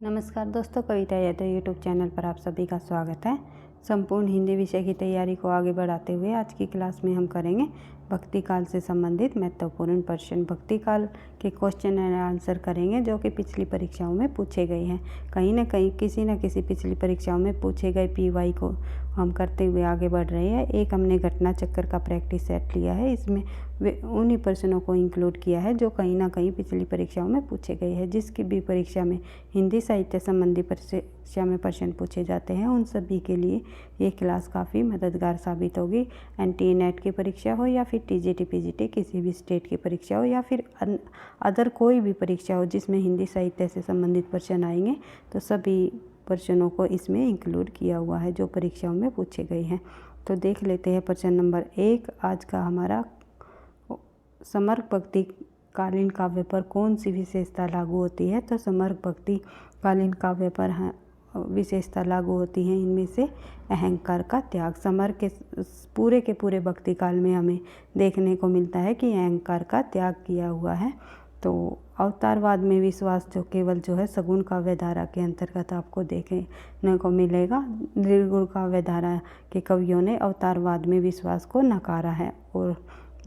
नमस्कार दोस्तों, कविता Yadav YouTube channel पर आप सभी का स्वागत है। संपूर्ण हिंदी विषय की तैयारी को आगे बढ़ाते हुए आज की क्लास में हम करेंगे भक्ति काल से संबंधित महत्वपूर्ण प्रश्न। भक्ति काल के क्वेश्चन एंड आंसर करेंगे जो कि पिछली परीक्षाओं में पूछे गए हैं। कहीं ना कहीं किसी न किसी पिछली परीक्षाओं में पूछे गए पीवाई को हम करते हुए आगे बढ़ रहे हैं। एक हमने घटना चक्कर का प्रैक्टिस सेट लिया है, इसमें उन्हीं प्रश्नों को इंक्लूड किया है जो कहीं ना कहीं पिछली परीक्षाओं में पूछे गए हैं। जिसकी भी परीक्षा में हिंदी साहित्य संबंधी परीक्षा में प्रश्न पूछे जाते हैं उन सभी के लिए ये क्लास काफ़ी मददगार साबित होगी। एनटीए नेट की परीक्षा हो या फिर टीजीटी पीजीटी किसी भी स्टेट की परीक्षा हो या फिर अदर कोई भी परीक्षा हो जिसमें हिंदी साहित्य से संबंधित प्रश्न आएंगे, तो सभी प्रश्नों को इसमें इंक्लूड किया हुआ है जो परीक्षाओं में पूछे गए हैं। तो देख लेते हैं प्रश्न नंबर 1। आज का हमारा समर्थ भक्ति कालीन काव्य पर कौन सी विशेषता लागू होती है। तो समर्थ भक्ति कालीन काव्य पर विशेषता लागू होती है इनमें से अहंकार का त्याग। समर के पूरे भक्ति काल में हमें देखने को मिलता है कि अहंकार का त्याग किया हुआ है। तो अवतारवाद में विश्वास जो केवल जो है सगुण काव्य धारा के अंतर्गत आपको देखने को मिलेगा। निर्गुण काव्य धारा के कवियों ने अवतारवाद में विश्वास को नकारा है और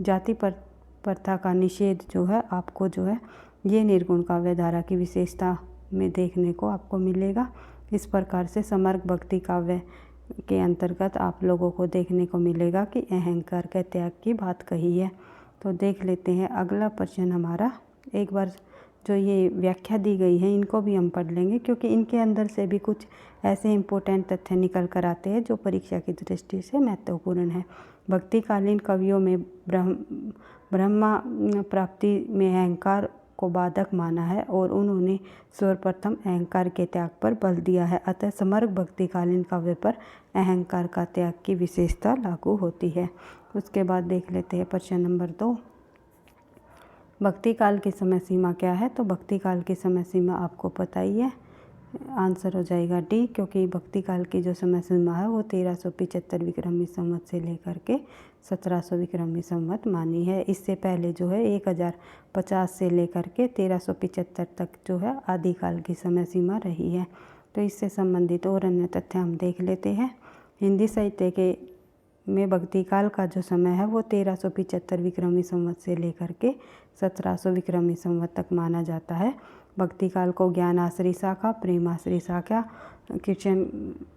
जाति प्रथा का निषेध जो है आपको जो है ये निर्गुण काव्य धारा की विशेषता में देखने को आपको मिलेगा। इस प्रकार से समर्थ भक्ति काव्य के अंतर्गत आप लोगों को देखने को मिलेगा कि अहंकार के त्याग की बात कही है। तो देख लेते हैं अगला प्रश्न हमारा। एक बार जो ये व्याख्या दी गई है इनको भी हम पढ़ लेंगे क्योंकि इनके अंदर से भी कुछ ऐसे इम्पोर्टेंट तथ्य निकल कर आते हैं जो परीक्षा की दृष्टि से महत्वपूर्ण है। भक्तिकालीन कवियों में ब्रह्मा प्राप्ति में अहंकार को बाधक माना है और उन्होंने सर्वप्रथम अहंकार के त्याग पर बल दिया है। अतः समर्थ भक्तिकालीन काव्य पर अहंकार का त्याग की विशेषता लागू होती है। उसके बाद देख लेते हैं प्रश्न नंबर 2। भक्ति काल की समय सीमा क्या है। तो भक्ति काल की समय सीमा आपको पता ही है, आंसर हो जाएगा डी, क्योंकि भक्ति काल की जो समय सीमा है वो 1375 विक्रमी संवत से लेकर के 1700 विक्रमी संवत मानी है। इससे पहले जो है 1050 से लेकर के 1375 तक जो है आदिकाल की समय सीमा रही है। तो इससे संबंधित और अन्य तथ्य हम देख लेते हैं। हिंदी साहित्य के में भक्ति काल का जो समय है वो 1375 विक्रमी संवत से लेकर के 1700 विक्रमी संवत तक माना जाता है। भक्ति काल को ज्ञानाश्रय शाखा, प्रेमाश्रय शाखा, कृष्ण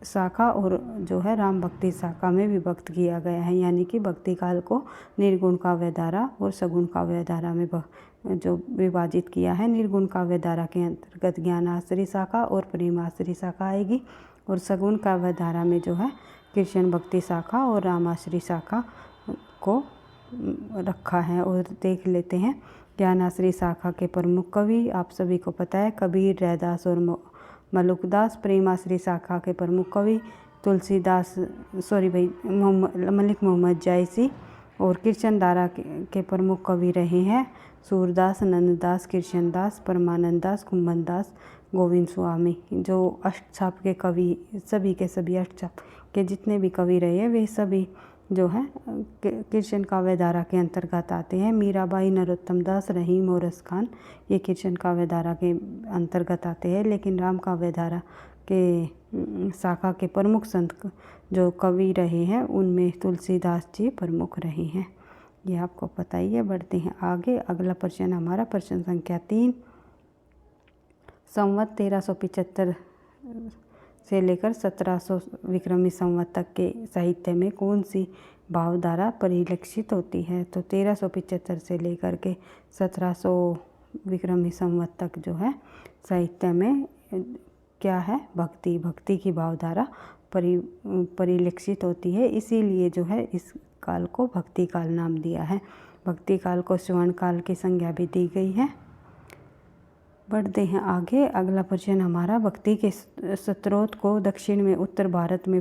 शाखा और जो है राम भक्ति शाखा में विभक्त किया गया है। यानी कि भक्ति काल को निर्गुण काव्य धारा और सगुण काव्य धारा में जो विभाजित किया है। निर्गुण काव्य धारा के अंतर्गत ज्ञानाश्रय शाखा और प्रेमाश्रय शाखा आएगी और सगुण काव्य धारा में जो है कृष्ण भक्ति शाखा और रामाश्रय शाखा को रखा है। और देख लेते हैं ज्ञानाश्रय शाखा के प्रमुख कवि आप सभी को पता है कबीर, रैदास और मलुकदास। प्रेमाश्रय शाखा के प्रमुख कवि मलिक मोहम्मद जायसी और कृष्ण धारा के प्रमुख कवि रहे हैं सूरदास, नंददास, कृष्णदास, परमानंद दास, कुंभन दास, गोविंद स्वामी। जो अष्टछाप के कवि सभी के सभी अष्टछाप के जितने भी कवि रहे हैं वे सभी जो है कृष्ण काव्य धारा के अंतर्गत आते हैं। मीराबाई, नरोत्तम दास, रहीम और रस खान ये कृष्ण काव्य धारा के अंतर्गत आते हैं। लेकिन राम काव्य धारा के शाखा के प्रमुख संत जो कवि रहे हैं उनमें तुलसीदास जी प्रमुख रहे हैं, ये आपको पता ही है। बढ़ते हैं आगे। अगला प्रश्न हमारा प्रश्न संख्या 3। संवत 1375 से लेकर 1700 विक्रमी संवत तक के साहित्य में कौन सी भावधारा परिलक्षित होती है। तो 1375 से लेकर के 1700 विक्रमी संवत तक जो है साहित्य में क्या है, भक्ति की भावधारा परिलक्षित होती है। इसीलिए जो है इस काल को भक्ति काल नाम दिया है। भक्ति काल को स्वर्ण काल की संज्ञा भी दी गई है। बढ़ते हैं आगे। अगला प्रश्न हमारा भक्ति के स्रोत को दक्षिण में उत्तर भारत में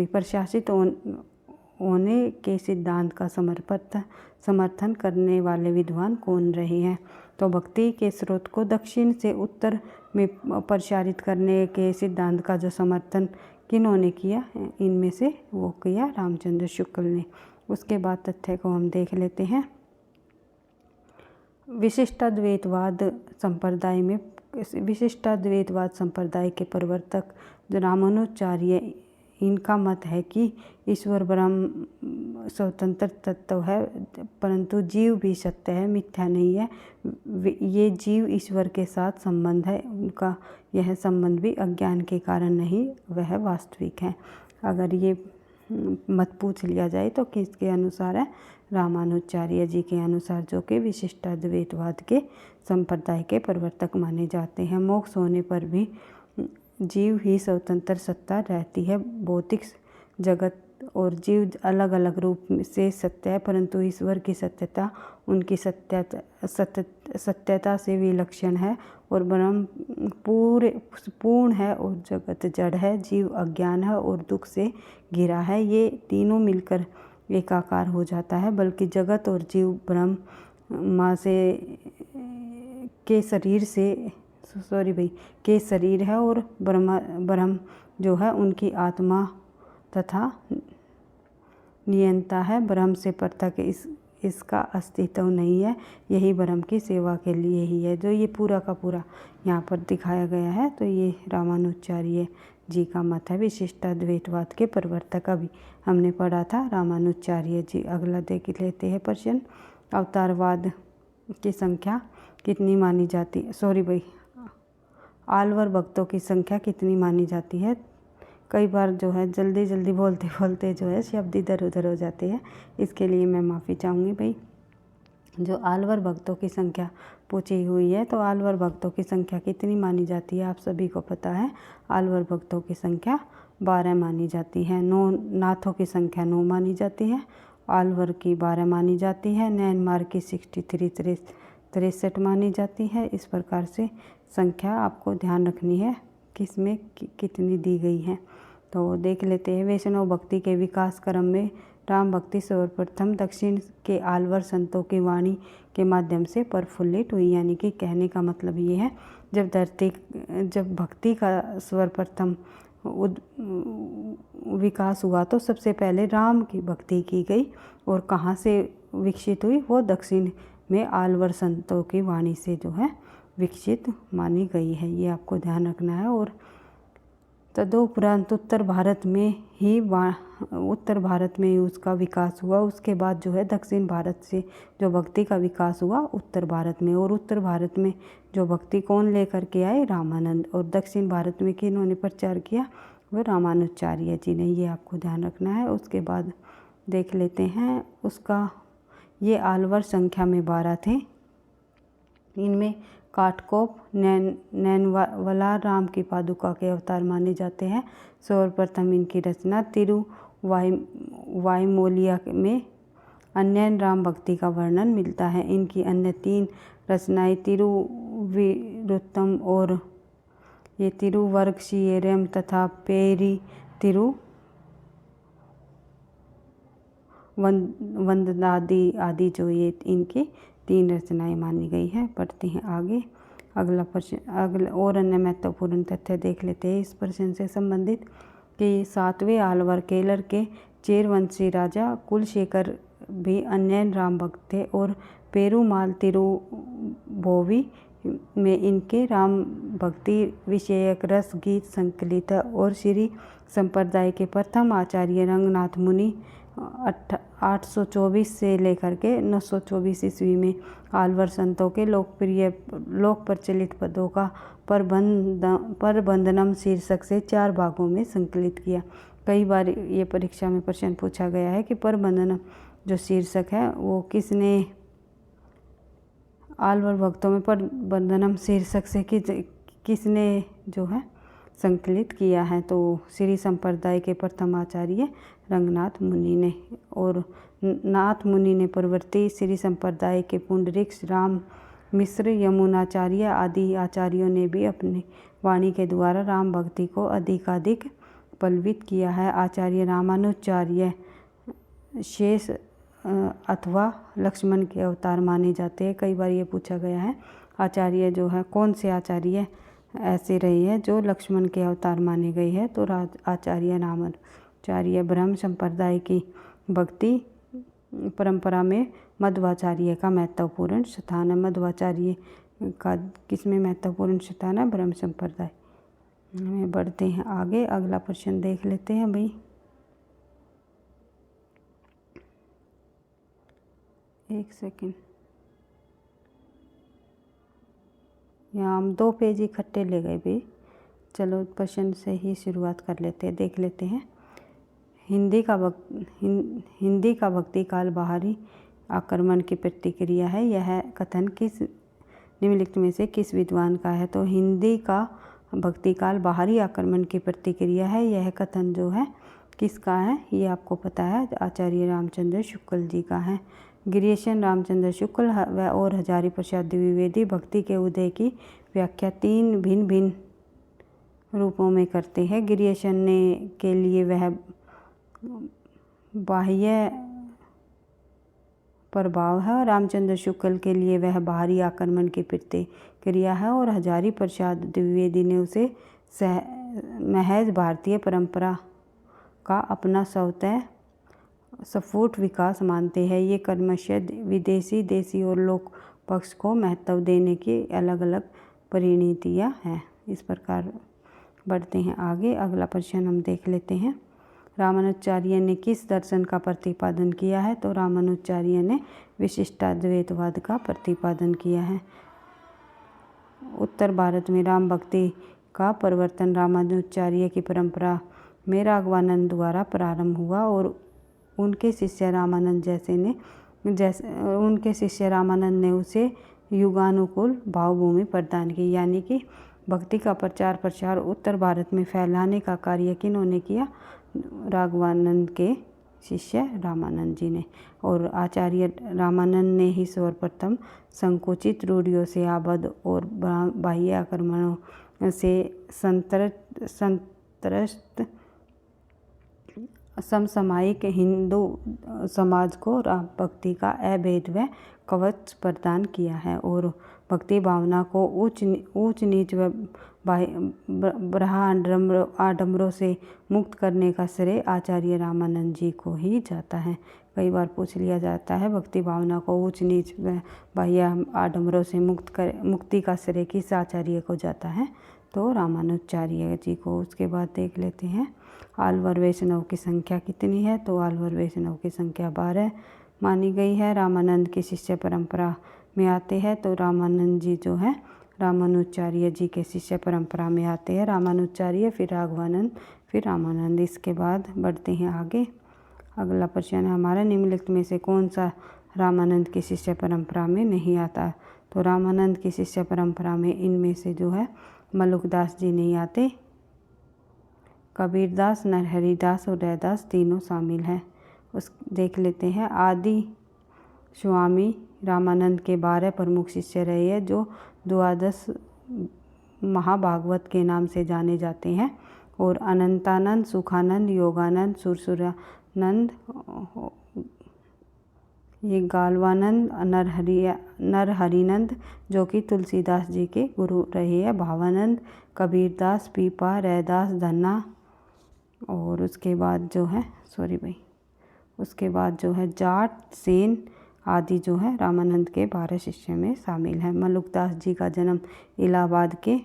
प्रशासित होने के सिद्धांत का समर्थन करने वाले विद्वान कौन रहे हैं। तो भक्ति के स्रोत को दक्षिण से उत्तर में प्रसारित करने के सिद्धांत का जो समर्थन किन्होंने किया, इनमें से वो किया रामचंद्र शुक्ल ने। उसके बाद तथ्य को हम देख लेते हैं। विशिष्टाद्वैतवाद संप्रदाय में विशिष्टाद्वैतवाद संप्रदाय के प्रवर्तक जो रामानुजाचार्य, इनका मत है कि ईश्वर ब्रह्म स्वतंत्र तत्व है, परंतु जीव भी सत्य है, मिथ्या नहीं है। ये जीव ईश्वर के साथ संबंध है, उनका यह संबंध भी अज्ञान के कारण नहीं, वह वास्तविक है। अगर ये मत पूछ लिया जाए तो किसके अनुसार है? रामानुजाचार्य जी के अनुसार, जो कि विशिष्टाद्वैतवाद के संप्रदाय के प्रवर्तक माने जाते हैं। मोक्ष होने पर भी जीव ही स्वतंत्र सत्ता रहती है। भौतिक जगत और जीव अलग अलग रूप से सत्य है, परंतु ईश्वर की सत्यता उनकी सत्यता से विलक्षण है और ब्रह्म पूर्ण है और जगत जड़ है, जीव अज्ञान है और दुख से घिरा है। ये तीनों मिलकर एकाकार हो जाता है, बल्कि जगत और जीव ब्रह्म माँ से के शरीर है और ब्रह्म जो है उनकी आत्मा तथा नियंता है। ब्रह्म से पृथक इसका अस्तित्व नहीं है। यही ब्रह्म की सेवा के लिए ही है। जो ये पूरा का पूरा यहाँ पर दिखाया गया है, तो ये रामानुजाचार्य जी का मत है, विशिष्टाद्वैतवाद के प्रवर्तक। अभी हमने पढ़ा था रामानुजाचार्य जी। अगला देख लेते हैं प्रश्न। अवतारवाद की संख्या कितनी मानी जाती है? आलवर भक्तों की संख्या कितनी मानी जाती है? कई बार जो है जल्दी बोलते बोलते जो है शब्द इधर उधर हो जाते हैं, इसके लिए मैं माफ़ी चाहूँगी भाई। जो आलवर भक्तों की संख्या पूछी हुई है, तो आलवर भक्तों की संख्या कितनी मानी जाती है? आप सभी को पता है, आलवर भक्तों की संख्या 12 मानी जाती है। 9 नाथों की संख्या 9 मानी जाती है। आलवर की 12 मानी जाती है। म्यांमार की 63 मानी जाती है। इस प्रकार से संख्या आपको ध्यान रखनी है किसमें कितनी दी गई है। तो देख लेते हैं। वैष्णव भक्ति के विकास क्रम में राम भक्ति सर्वप्रथम दक्षिण के आलवर संतों की वाणी के माध्यम से प्रफुल्लित हुई। यानी कि कहने का मतलब ये है, जब भक्ति का सर्वप्रथम विकास हुआ तो सबसे पहले राम की भक्ति की गई, और कहाँ से विकसित हुई? वो दक्षिण में आलवर संतों की वाणी से जो है विकसित मानी गई है। ये आपको ध्यान रखना है। और तदुपरांत उत्तर भारत में ही उसका विकास हुआ। उसके बाद जो है दक्षिण भारत से जो भक्ति का विकास हुआ उत्तर भारत में, और उत्तर भारत में जो भक्ति कौन लेकर के आए? रामानंद। और दक्षिण भारत में किन्होंने प्रचार किया? वह रामानुजाचार्य जी ने। ये आपको ध्यान रखना है। उसके बाद देख लेते हैं उसका, ये आलवर संख्या में 12 थे। इनमें काटकोप नैनवाला राम की पादुका के अवतार माने जाते हैं। सर्वप्रथम इनकी रचना तिरुवाइमोलिया में अन्य राम भक्ति का वर्णन मिलता है। इनकी अन्य 3 रचनाएं तिरुविरुत्तम और ये तिरुवरक्षियरम तथा पेरी तिरुवंदनादि आदि जो ये इनकी 3 रचनाएं मानी गई है। पढ़ते हैं आगे। अगला प्रश्न, और अन्य महत्वपूर्ण तथ्य देख लेते हैं इस प्रश्न से संबंधित कि 7वें आलवर केलर के चेरवंशी राजा कुलशेखर भी अन्य राम भक्त थे, और पेरुमाल तिरुभोवी में इनके राम भक्ति विषयक रस गीत संकलित है। और श्री संप्रदाय के प्रथम आचार्य रंगनाथ मुनि 824 से लेकर के 924 ईस्वी में आलवर संतों के लोक प्रचलित पदों का प्रबंधनम शीर्षक से 4 भागों में संकलित किया। कई बार ये परीक्षा में प्रश्न पूछा गया है कि प्रबंधनम जो शीर्षक है वो किसने, आलवर भक्तों में प्रबंधनम शीर्षक से किसने जो है संकलित किया है? तो श्री संप्रदाय के प्रथम आचार्य रंगनाथ मुनि ने। और नाथ मुनि ने प्रवर्ती श्री संप्रदाय के पुंडरीक राम मिश्र यमुनाचार्य आदि आचार्यों ने भी अपनी वाणी के द्वारा राम भक्ति को अधिकाधिक पल्वित किया है। आचार्य रामानुजाचार्य शेष अथवा लक्ष्मण के अवतार माने जाते हैं। कई बार ये पूछा गया है आचार्य जो है कौन से आचार्य ऐसे रहे हैं जो लक्ष्मण के अवतार माने गए हैं? तो आचार्य रामानुजाचार्य। ब्रह्म संप्रदाय की भक्ति परंपरा में मध्वाचार्य का महत्वपूर्ण स्थान है। मध्वाचार्य का किसमें महत्वपूर्ण स्थान है? ब्रह्म संप्रदाय में। बढ़ते हैं आगे, अगला प्रश्न देख लेते हैं भाई। एक सेकंड, यहाँ हम 2 पेज इकट्ठे ले गए भाई। चलो प्रश्न से ही शुरुआत कर लेते हैं, देख लेते हैं। हिंदी का भक्ति काल बाहरी आक्रमण की प्रतिक्रिया है। यह कथन किस निम्नलिखित में से किस विद्वान का है? तो हिंदी का भक्ति काल बाहरी आक्रमण की प्रतिक्रिया है, यह कथन जो है किसका है? ये आपको पता है, आचार्य रामचंद्र शुक्ल जी का है। गिरीशन रामचंद्र शुक्ल व और हजारी प्रसाद द्विवेदी भक्ति के उदय की व्याख्या 3 भिन्न भिन्न रूपों में करते हैं। गिरीशन ने के लिए वह बाह्य प्रभाव है और रामचंद्र शुक्ल के लिए वह बाहरी आक्रमण की प्रतिक्रिया है, और हजारी प्रसाद द्विवेदी ने उसे महज भारतीय परंपरा का अपना स्वतः स्फुट विकास मानते हैं। ये क्रमशः विदेशी, देसी और लोक पक्ष को महत्व देने की अलग अलग परिणतियाँ हैं। इस प्रकार बढ़ते हैं आगे, अगला प्रश्न हम देख लेते हैं। रामानुजाचार्य ने किस दर्शन का प्रतिपादन किया है? तो रामानुजाचार्य ने विशिष्टाद्वैतवाद का प्रतिपादन किया है। उत्तर भारत में राम भक्ति का परिवर्तन रामानुजाचार्य की परंपरा में राघवानंद द्वारा प्रारंभ हुआ, और उनके शिष्य रामानंद ने उसे युगानुकूल भावभूमि प्रदान की। यानी कि भक्ति का प्रचार प्रसार उत्तर भारत में फैलाने का कार्य किन्होंने किया? राघवानंद के शिष्य रामानंद जी ने। और आचार्य रामानंद ने ही सर्वप्रथम संकुचित रूढ़ियों से आबद्ध और बाह्य आक्रमणों से संत्रस्त समसामयिक हिंदू समाज को राम भक्ति का अभेद व कवच प्रदान किया है, और भक्ति भावना को ऊंच नीच व आडंबरों से मुक्त करने का श्रेय आचार्य रामानंद जी को ही जाता है। कई बार पूछ लिया जाता है भक्ति भावना को ऊंच नीच व बाह्य आडंबरों से मुक्ति का श्रेय किस आचार्य को जाता है? तो रामानुजाचार्य जी को। उसके बाद देख लेते हैं आल्वर वैष्णव की संख्या कितनी है? तो आल्वर वैष्णव की संख्या 12 मानी गई है। रामानंद की शिष्य परंपरा में आते हैं, तो रामानंद जी जो है रामानुजाचार्य जी के शिष्य परंपरा में आते हैं। रामानुजाचार्य, फिर राघवानंद, फिर रामानंद। इसके बाद बढ़ते हैं आगे, अगला प्रश्न है हमारा, निम्नलिखित में से कौन सा रामानंद की शिष्य परंपरा में नहीं आता? तो रामानंद की शिष्य परंपरा में इनमें से जो है मलुकदास जी नहीं आते, कबीरदास, नरहरिदास और रैदास तीनों शामिल हैं। उस देख लेते हैं। आदि स्वामी रामानंद के 12 प्रमुख शिष्य रहे हैं, जो द्वादश महाभागवत के नाम से जाने जाते हैं, और अनंतानंद, सुखानंद, योगानंद, सुरसुरानंद, ये गालवानंद, नरहरिनंद जो कि तुलसीदास जी के गुरु रहे हैं, भावानंद, कबीरदास, पीपा, रैदास, धन्ना, और उसके बाद जो है जाट, सेन आदि जो है रामानंद के 12 शिष्य में शामिल है। मलुकदास जी का जन्म इलाहाबाद के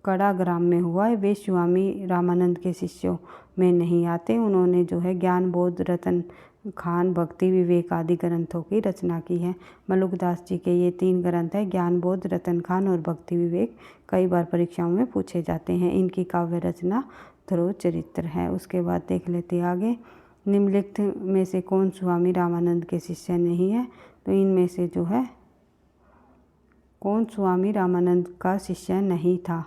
कड़ा ग्राम में हुआ है। वे स्वामी रामानंद के शिष्यों में नहीं आते। उन्होंने जो है ज्ञान बोध, रतन खान, भक्ति विवेक आदि ग्रंथों की रचना की है। मलुकदास जी के ये 3 ग्रंथ हैं, ज्ञान बोध, रतन खान और भक्ति विवेक। कई बार परीक्षाओं में पूछे जाते हैं। इनकी काव्य रचना ध्रुव चरित्र है। उसके बाद देख लेते हैं आगे, निम्नलिखित में से कौन स्वामी रामानंद के शिष्य नहीं है? तो इनमें से जो है कौन स्वामी रामानंद का शिष्य नहीं था?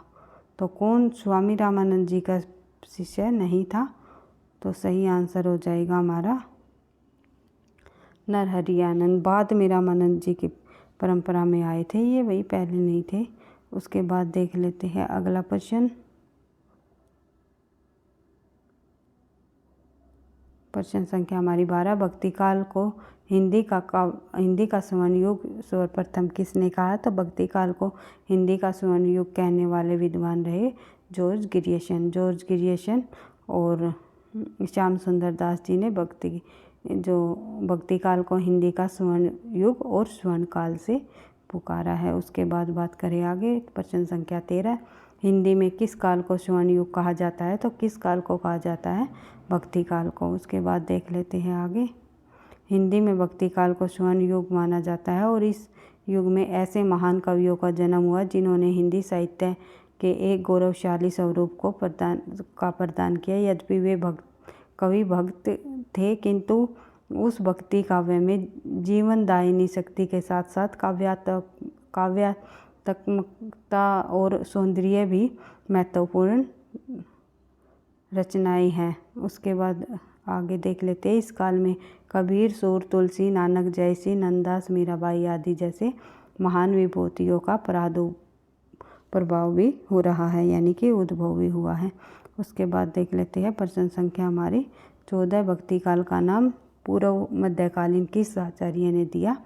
तो कौन स्वामी रामानंद जी का शिष्य नहीं था? तो सही आंसर हो जाएगा हमारा नरहरियानंद। बाद में रामानंद जी की परंपरा में आए थे ये, वही पहले नहीं थे। उसके बाद देख लेते हैं अगला प्रश्न। प्रश्न संख्या हमारी 12, भक्ति काल को हिंदी का स्वर्ण युग सर्वप्रथम किसने कहा? तो भक्ति काल को हिंदी का स्वर्ण युग कहने वाले विद्वान रहे जॉर्ज गिरियसन और श्याम सुंदर दास जी ने भक्ति काल को हिंदी का स्वर्ण युग और स्वर्ण काल से पुकारा है। उसके बाद बात करें आगे, प्रश्न संख्या 13, हिंदी में किस काल को स्वर्ण युग कहा जाता है? तो किस काल को कहा जाता है? भक्ति काल को। उसके बाद देख लेते हैं आगे, हिंदी में भक्ति काल को स्वर्ण युग माना जाता है और इस युग में ऐसे महान कवियों का जन्म हुआ जिन्होंने हिंदी साहित्य के एक गौरवशाली स्वरूप को प्रदान किया। यद्यपि वे कवि भक्त थे, किंतु उस भक्ति काव्य में जीवनदायिनी शक्ति के साथ साथ काव्यात्मकता और सौंदर्य भी महत्वपूर्ण रचनाएं हैं। उसके बाद आगे देख लेते हैं, इस काल में कबीर, सूर, तुलसी, नानक जैसी, नंददास, मीराबाई आदि जैसे महान विभूतियों का प्रभाव भी हो रहा है, यानी कि उद्भव भी हुआ है। उसके बाद देख लेते हैं प्रश्न संख्या हमारी 14, भक्ति काल का नाम पूर्व मध्यकालीन किस आचार्य ने दिया?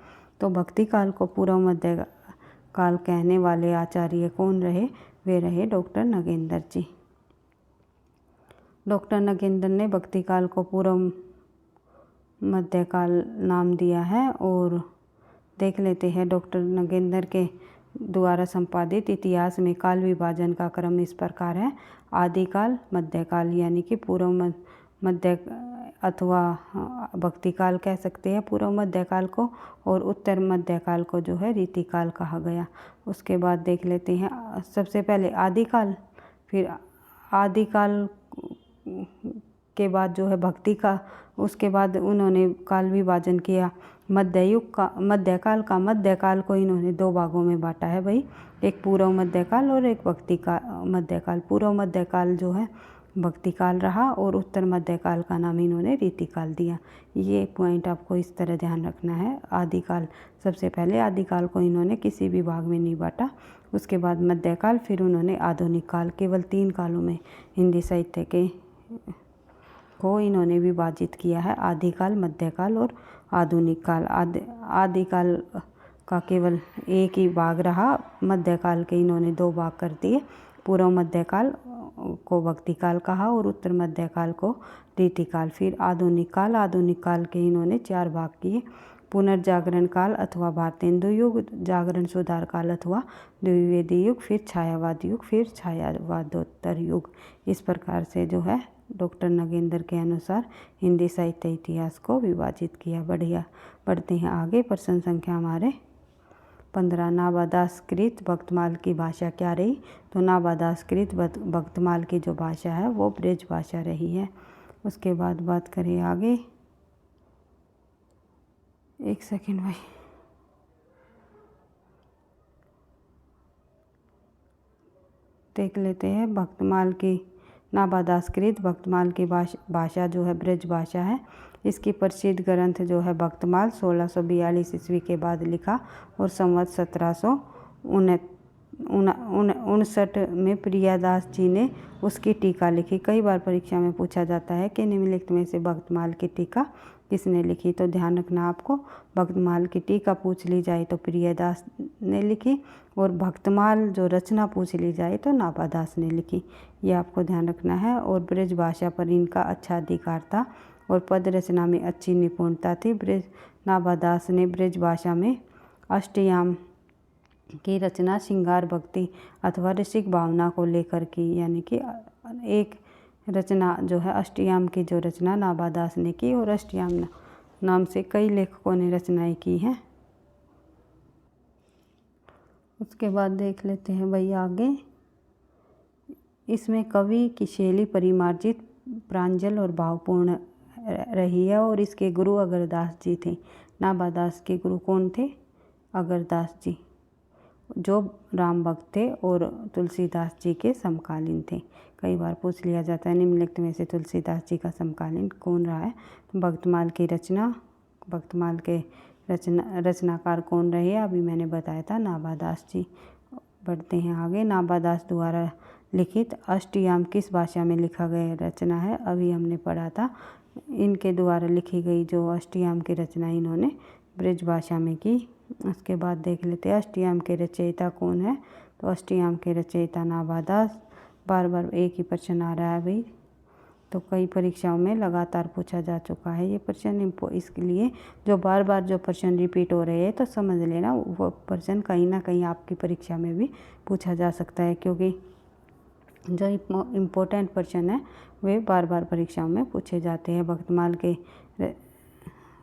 तो भक्ति काल को पूर्व मध्यकाल कहने वाले आचार्य कौन रहे? वे रहे डॉक्टर नगेंद्र जी। डॉक्टर नगेंद्र ने भक्ति काल को पूर्व मध्यकाल नाम दिया है। और देख लेते हैं, डॉक्टर नगेंद्र के द्वारा संपादित इतिहास में काल विभाजन का क्रम इस प्रकार है, आदिकाल, मध्यकाल यानी कि पूर्व मध्य अथवा भक्तिकाल कह सकते हैं पूर्व मध्यकाल को, और उत्तर मध्यकाल को जो है रीतिकाल कहा गया। उसके बाद देख लेते हैं, सबसे पहले आदिकाल, फिर आदिकाल के बाद जो है भक्ति का, उसके बाद उन्होंने काल विभाजन किया मध्यकाल मध्यकाल को इन्होंने दो भागों में बांटा है भाई, एक पूर्व मध्यकाल और एक भक्ति का मध्यकाल। पूर्व मध्यकाल जो है भक्ति काल रहा और उत्तर मध्यकाल का नाम इन्होंने रीतिकाल दिया। ये पॉइंट आपको इस तरह ध्यान रखना है। आदिकाल, सबसे पहले आदिकाल को इन्होंने किसी भी भाग में नहीं बांटा, उसके बाद मध्यकाल, फिर उन्होंने आधुनिक काल। केवल 3 कालों में हिंदी साहित्य के को इन्होंने विभाजित किया है, आदिकाल, मध्यकाल और आधुनिक काल। आदिकाल का केवल एक ही भाग रहा, मध्यकाल के इन्होंने 2 भाग कर दिए। पूर्व मध्यकाल को भक्तिकाल कहा और उत्तर मध्यकाल को रीतिकाल। फिर आधुनिक काल के इन्होंने 4 भाग किए, पुनर्जागरण काल अथवा भारतेंदु युग, जागरण सुधार काल अथवा द्विवेदी युग, फिर छायावाद युग, फिर छायावादोत्तर युग। इस प्रकार से जो है डॉक्टर नगेंद्र के अनुसार हिंदी साहित्य इतिहास को विभाजित किया। बढ़ते हैं आगे, प्रश्न संख्या हमारे 15, नाबादासकृत भक्तमाल की भाषा क्या रही? तो नाबादासकृत भक्तमाल की जो भाषा है वो ब्रज भाषा रही है। उसके बाद बात करें आगे, एक सेकंड भाई, देख लेते हैं भक्तमाल की, नाबादासकृत भक्तमाल की भाषा जो है ब्रज भाषा है। इसकी प्रसिद्ध ग्रंथ जो है भक्तमाल 1642 ईस्वी के बाद लिखा और संवत 1759 में प्रियादास जी ने उसकी टीका लिखी। कई बार परीक्षा में पूछा जाता है कि निम्नलिखित में से भक्तमाल की टीका किसने लिखी? तो ध्यान रखना आपको, भक्तमाल की टीका पूछ ली जाए तो प्रियदास ने लिखी, और भक्तमाल जो रचना पूछ ली जाए तो नाबादास ने लिखी। ये आपको ध्यान रखना है। और ब्रज भाषा पर इनका अच्छा अधिकार था और पद रचना में अच्छी निपुणता थी। नाबादास ने ब्रज भाषा में अष्टयाम की रचना श्रृंगार भक्ति अथवा रसिक भावना को लेकर की, यानी कि एक रचना जो है अष्टयाम की जो रचना नाबादास ने की, और अष्टयाम नाम से कई लेखकों ने रचनाएं की हैं। उसके बाद देख लेते हैं भाई आगे, इसमें कवि की शैली परिमार्जित, प्रांजल और भावपूर्ण रही है और इसके गुरु अगरदास जी थे। नाबादास के गुरु कौन थे? अगरदास जी, जो राम भक्त थे और तुलसीदास जी के समकालीन थे। कई बार पूछ लिया जाता है निम्नलिखित में से तुलसीदास जी का समकालीन कौन रहा है? भक्तमाल के रचनाकार कौन रहे? अभी मैंने बताया था नाबादास जी। बढ़ते हैं आगे, नाबादास द्वारा लिखित अष्टयाम किस भाषा में लिखा गया रचना है? अभी हमने पढ़ा था, इनके द्वारा लिखी गई जो अष्टयाम की रचना इन्होंने ब्रज भाषा में की। उसके बाद देख लेते हैं अष्टयाम के रचयिता कौन है? तो अष्टयाम के रचयिता नाबादास। बार बार एक ही प्रश्न आ रहा है भाई, तो कई परीक्षाओं में लगातार पूछा जा चुका है ये प्रश्न। इसके लिए जो बार बार जो प्रश्न रिपीट हो रहे हैं तो समझ लेना वो प्रश्न कहीं ना कहीं आपकी परीक्षा में भी पूछा जा सकता है, क्योंकि जो इम्पोर्टेंट प्रश्न है वे बार बार परीक्षाओं में पूछे जाते हैं। भक्तमाल के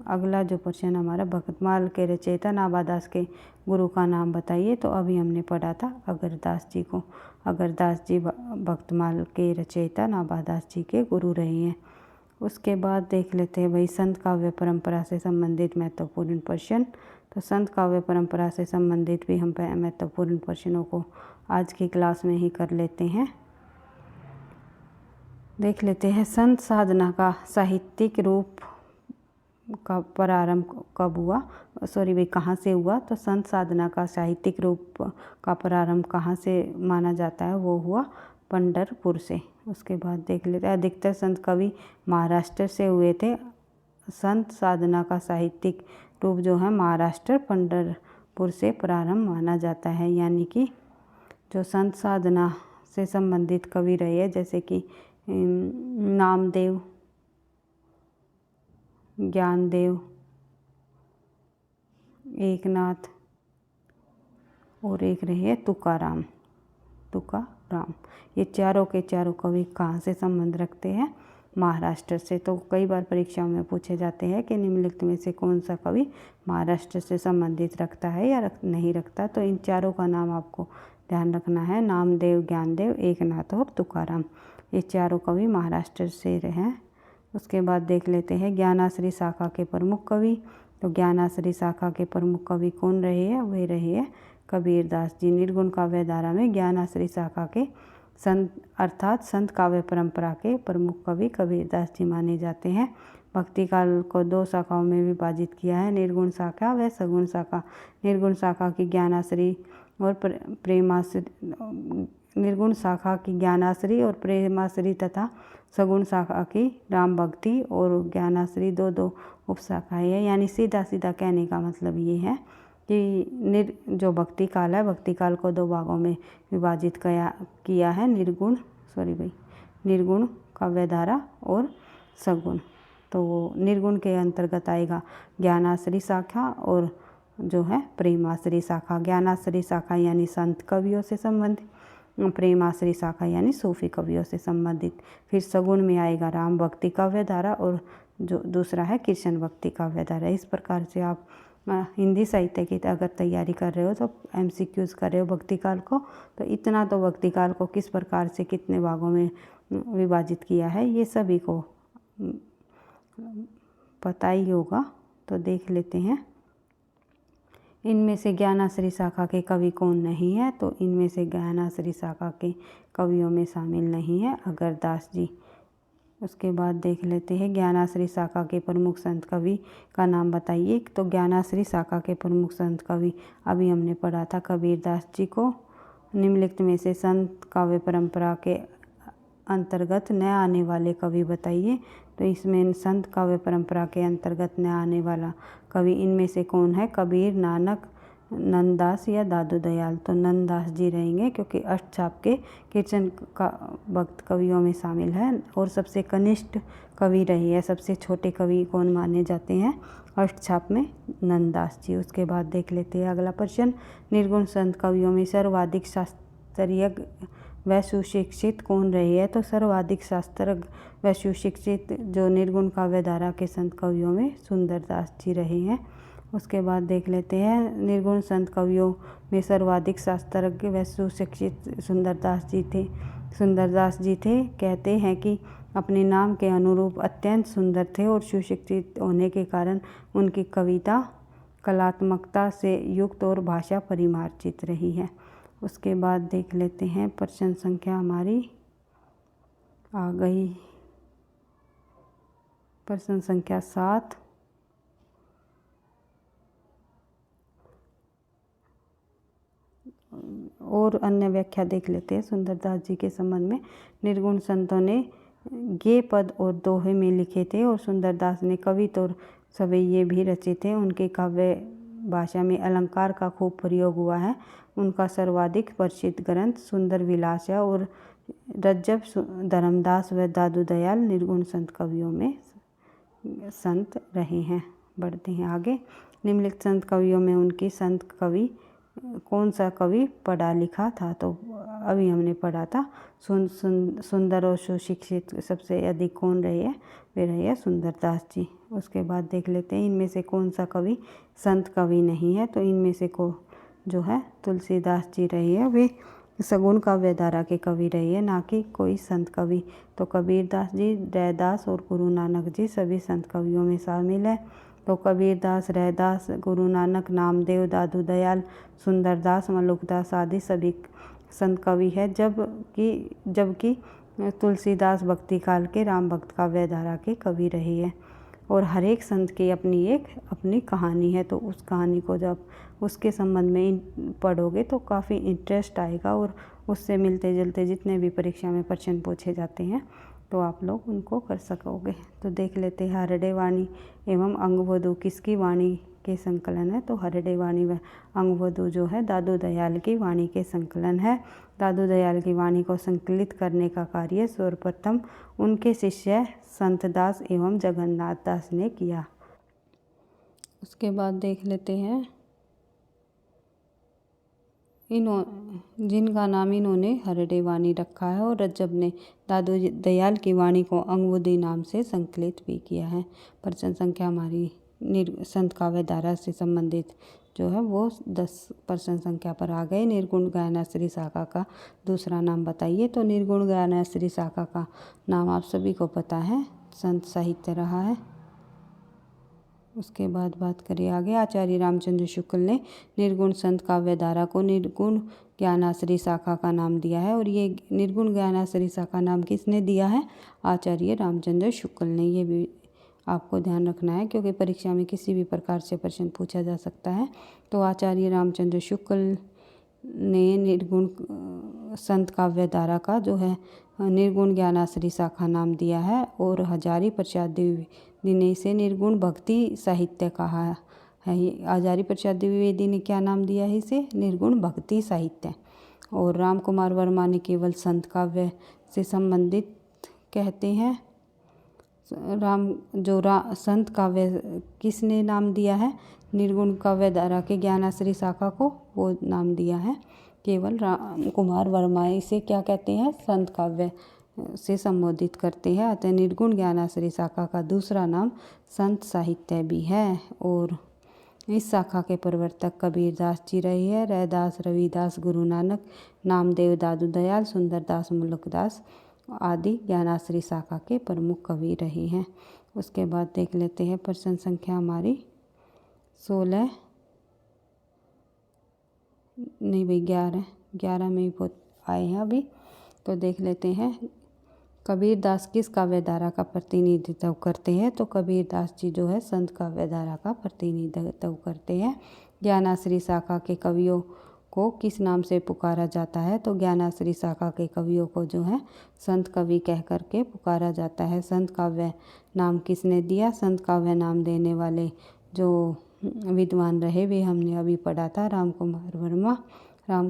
अगला जो प्रश्न हमारा, भक्तमाल के रचयिता नाभादास के गुरु का नाम बताइए। तो अभी हमने पढ़ा था अगरदास जी को। अगरदास जी भक्तमाल के रचयिता नाभादास जी के गुरु रहे हैं। उसके बाद देख लेते हैं भाई संत काव्य परंपरा से संबंधित महत्वपूर्ण प्रश्न। तो संत काव्य परंपरा से संबंधित भी हम महत्वपूर्ण प्रश्नों को आज की क्लास में ही कर लेते हैं। देख लेते हैं संत साधना का साहित्यिक रूप का प्रारंभ कब हुआ, कहाँ से हुआ। तो संत साधना का साहित्यिक रूप का प्रारंभ कहाँ से माना जाता है, वो हुआ पंढरपुर से। उसके बाद देख लेते हैं अधिकतर संत कवि महाराष्ट्र से हुए थे। संत साधना का साहित्यिक रूप जो है महाराष्ट्र पंढरपुर से प्रारंभ माना जाता है। यानी कि जो संत साधना से संबंधित कवि रहे हैं जैसे कि नामदेव, ज्ञानदेव, एकनाथ और एक रहे तुकाराम। ये चारों के चारों कवि कहाँ से संबंध रखते हैं, महाराष्ट्र से। तो कई बार परीक्षाओं में पूछे जाते हैं कि निम्नलिखित में से कौन सा कवि महाराष्ट्र से संबंधित रखता है या नहीं रखता। तो इन चारों का नाम आपको ध्यान रखना है, नामदेव, ज्ञानदेव, एकनाथ और तुकाराम। ये चारों कवि महाराष्ट्र से रहे। उसके बाद देख लेते हैं ज्ञानाश्री शाखा के प्रमुख कवि। तो ज्ञानाश्री शाखा के प्रमुख कवि कौन रहे हैं, वे रहे हैं कबीरदास जी। निर्गुण काव्य धारा में ज्ञानाश्री शाखा के संत अर्थात संत काव्य परंपरा के प्रमुख कवि कबीरदास जी माने जाते हैं। भक्ति काल को दो शाखाओं में विभाजित किया है, निर्गुण शाखा व सगुण शाखा। निर्गुण शाखा की ज्ञानाश्री और प्रेमाश्री, निर्गुण शाखा की ज्ञानाश्री और प्रेमाश्री तथा सगुण शाखा की राम भक्ति और ज्ञानाश्री दो उपशाखाएँ हैं। यानी सीधा सीधा कहने का मतलब ये है कि जो भक्ति काल है, भक्ति काल को दो भागों में विभाजित किया है, निर्गुण काव्यधारा और सगुण। तो वो निर्गुण के अंतर्गत आएगा ज्ञानाश्री शाखा और जो है प्रेमाश्री शाखा। ज्ञानाश्री शाखा यानी संत कवियों से संबंधित, प्रेमाश्री शाखा यानी सूफी कवियों से संबंधित। फिर सगुण में आएगा राम भक्ति काव्यधारा और जो दूसरा है कृष्ण भक्ति काव्यधारा। इस प्रकार से आप हिंदी साहित्य की अगर तैयारी कर रहे हो तो MCQs कर रहे हो भक्ति काल को, तो इतना तो भक्ति काल को किस प्रकार से कितने भागों में विभाजित किया है ये सभी को पता ही होगा। तो देख लेते हैं इनमें से ज्ञानाश्री शाखा के कवि कौन नहीं है। तो इनमें से ज्ञानाश्री शाखा के कवियों में शामिल नहीं है अगरदास जी। उसके बाद देख लेते हैं ज्ञानाश्री शाखा के प्रमुख संत कवि का नाम बताइए। तो ज्ञानाश्री शाखा के प्रमुख संत कवि अभी हमने पढ़ा था कबीरदास जी को। निम्नलिखित में से संत काव्य परंपरा के अंतर्गत न आने वाले कवि बताइए। तो इसमें संत काव्य परंपरा के अंतर्गत न आने वाला कवि इनमें से कौन है, कबीर, नानक, नंददास या दादू दयाल। तो नंददास जी रहेंगे क्योंकि अष्टछाप के कीर्तन का भक्त कवियों में शामिल है और सबसे कनिष्ठ कवि रही है। सबसे छोटे कवि कौन माने जाते हैं अष्टछाप में, नंददास जी। उसके बाद देख लेते हैं अगला प्रश्न, निर्गुण संत कवियों में सर्वाधिक शास्त्रीय व सुशिक्षित कौन रही है। तो सर्वाधिक शास्त्रज्ञ व सुशिक्षित जो निर्गुण काव्यधारा के संत कवियों में सुंदरदास जी रहे हैं। उसके बाद देख लेते हैं निर्गुण संत कवियों में सर्वाधिक शास्त्रज्ञ व सुशिक्षित सुंदरदास जी थे। कहते हैं कि अपने नाम के अनुरूप अत्यंत सुंदर थे और सुशिक्षित होने के कारण उनकी कविता कलात्मकता से युक्त और भाषा परिमार्जित रही है। उसके बाद देख लेते हैं प्रश्न संख्या हमारी आ गई, प्रश्न संख्या 7। और अन्य व्याख्या देख लेते हैं सुंदरदास जी के संबंध में। निर्गुण संतों ने गे पद और दोहे में लिखे थे और सुंदरदास ने कवित और सवैये भी रचे थे। उनके काव्य भाषा में अलंकार का खूब प्रयोग हुआ है। उनका सर्वाधिक प्रसिद्ध ग्रंथ सुंदर विलास है और रज्जब धर्मदास व दादू दयाल निर्गुण संत कवियों में संत रहे हैं। बढ़ते हैं आगे। निम्नलिखित संत कवियों में उनकी संत कवि कौन सा कवि पढ़ा लिखा था? तो अभी हमने पढ़ा था सुंदर और सुशिक्षित सबसे अधिक कौन रहे हैं? वे रहे हैं सुंदरदास जी। उसके बाद देख लेते हैं इनमें से कौन सा कवि संत कवि नहीं है। तो इनमें से को जो है तुलसीदास जी रहे हैं, वे सगुण काव्य धारा के कवि रहे हैं, ना कि कोई संत कवि। तो कबीरदास जी, रैदास और गुरु नानक जी सभी संत कवियों में शामिल है। तो कबीरदास, रैदास, गुरु नानक, नामदेव, दादू दयाल, सुंदरदास, मलुकदास आदि सभी संत कवि है, जबकि तुलसीदास भक्ति काल के राम भक्त काव्य धारा के कवि रहे हैं। और हर एक संत की अपनी कहानी है, तो उस कहानी को जब उसके संबंध में पढ़ोगे तो काफ़ी इंटरेस्ट आएगा और उससे मिलते जुलते जितने भी परीक्षा में प्रश्न पूछे जाते हैं तो आप लोग उनको कर सकोगे। तो देख लेते हैं हरडे वाणी एवं अंगवधु किसकी वाणी के संकलन है? तो हरडे वाणी व अंगवधु जो है दादू दयाल की वाणी के संकलन है। दादू दयाल की वाणी को संकलित करने का कार्य सर्वप्रथम उनके शिष्य संतदास एवं जगन्नाथ दास ने किया। उसके बाद देख लेते हैं जिनका नाम इन्होंने हरडे वाणी रखा है, और रज्जब ने दादू दयाल की वाणी को अंगवधु नाम से संकलित भी किया है। प्रश्न संख्या हमारी संत काव्य धारा से संबंधित जो है वो 10 प्रश्न संख्या पर आ गए। निर्गुण गायनाश्री शाखा का दूसरा नाम बताइए। तो निर्गुण गायनाश्री शाखा का नाम आप सभी को पता है, संत साहित्य रहा है। उसके बाद बात करें आगे। आचार्य रामचंद्र शुक्ल ने निर्गुण संत काव्य धारा को निर्गुण ज्ञानाश्री शाखा का नाम दिया है, और ये निर्गुण ज्ञानाश्री शाखा नाम किसने दिया है? आचार्य रामचंद्र शुक्ल ने। ये भी आपको ध्यान रखना है क्योंकि परीक्षा में किसी भी प्रकार से प्रश्न पूछा जा सकता है। तो आचार्य रामचंद्र शुक्ल ने निर्गुण संत काव्य धारा का जो है निर्गुण ज्ञानाश्री शाखा नाम दिया है, और हजारी प्रसाद द्विवेदी ने इसे निर्गुण भक्ति साहित्य कहा है। हजारी प्रसाद द्विवेदी ने क्या नाम दिया है इसे? निर्गुण भक्ति साहित्य। और राम कुमार वर्मा ने केवल संत काव्य से संबंधित कहते हैं। संत काव्य किसने नाम दिया है? निर्गुण काव्य धारा के ज्ञानाश्री शाखा को वो नाम दिया है केवल राम कुमार वर्मा। इसे क्या कहते हैं? संत काव्य से संबोधित करते हैं। अतः निर्गुण ज्ञानाश्री शाखा का दूसरा नाम संत साहित्य भी है। और इस शाखा के प्रवर्तक कबीरदास जी रहे हैं। रैदास, रविदास, गुरु नानक, नामदेव, दादू दयाल, सुंदरदास, मलुकदास आदि ज्ञानाश्री शाखा के प्रमुख कवि रहे हैं। उसके बाद देख लेते हैं प्रश्न संख्या हमारी 11 में ही बहुत आए हैं अभी। तो देख लेते हैं कबीरदास किस काव्य धारा का प्रतिनिधित्व करते हैं? तो कबीरदास जी जो है संत काव्य धारा का प्रतिनिधित्व करते हैं। ज्ञानाश्री शाखा के कवियों को किस नाम से पुकारा जाता है? तो ज्ञानाश्री शाखा के कवियों को जो है संत कवि कह करके पुकारा जाता है। संत काव्य नाम किसने दिया? संत काव्य नाम देने वाले जो विद्वान रहे वे हमने अभी पढ़ा था, राम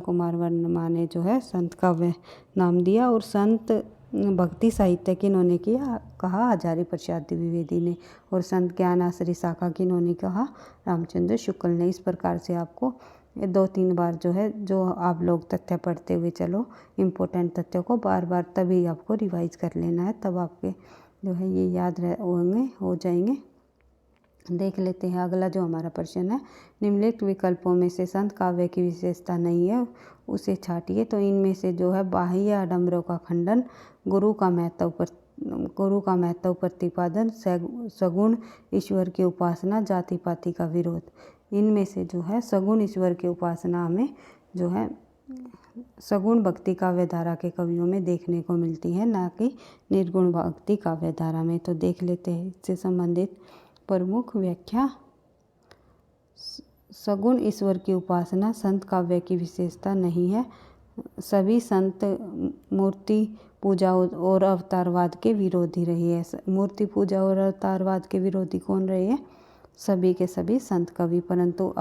कुमार वर्मा ने जो है संत काव्य नाम दिया। और संत भक्ति साहित्य किन्होंने किया? कहा हजारी प्रसाद द्विवेदी ने। और संत ज्ञानाश्री शाखा किन्होंने कहा? रामचंद्र शुक्ल ने। इस प्रकार से आपको 2-3 बार जो है जो आप लोग तथ्य पढ़ते हुए चलो, इम्पोर्टेंट तथ्यों को बार बार तभी आपको रिवाइज कर लेना है, तब आपके जो है ये याद हो जाएंगे। देख लेते हैं अगला जो हमारा प्रश्न है। निम्नलिखित विकल्पों में से संत काव्य की विशेषता नहीं है, उसे छांटिए। तो इनमें से जो है बाह्य आडंबरों का खंडन, गुरु का महत्व प्रतिपादन, सगुण ईश्वर की उपासना, जाति पाति का विरोध। इनमें से जो है सगुण ईश्वर की उपासना में जो है सगुण भक्ति काव्य धारा के कवियों में देखने को मिलती है, ना कि निर्गुण भक्ति काव्य धारा में। तो देख लेते हैं इससे संबंधित प्रमुख व्याख्या। सगुण ईश्वर की उपासना संत काव्य की विशेषता नहीं है। सभी संत मूर्ति पूजा और अवतारवाद के विरोधी रहे हैं। मूर्ति पूजा और अवतारवाद के विरोधी कौन रहे हैं? सभी के सभी संत कवि। परंतु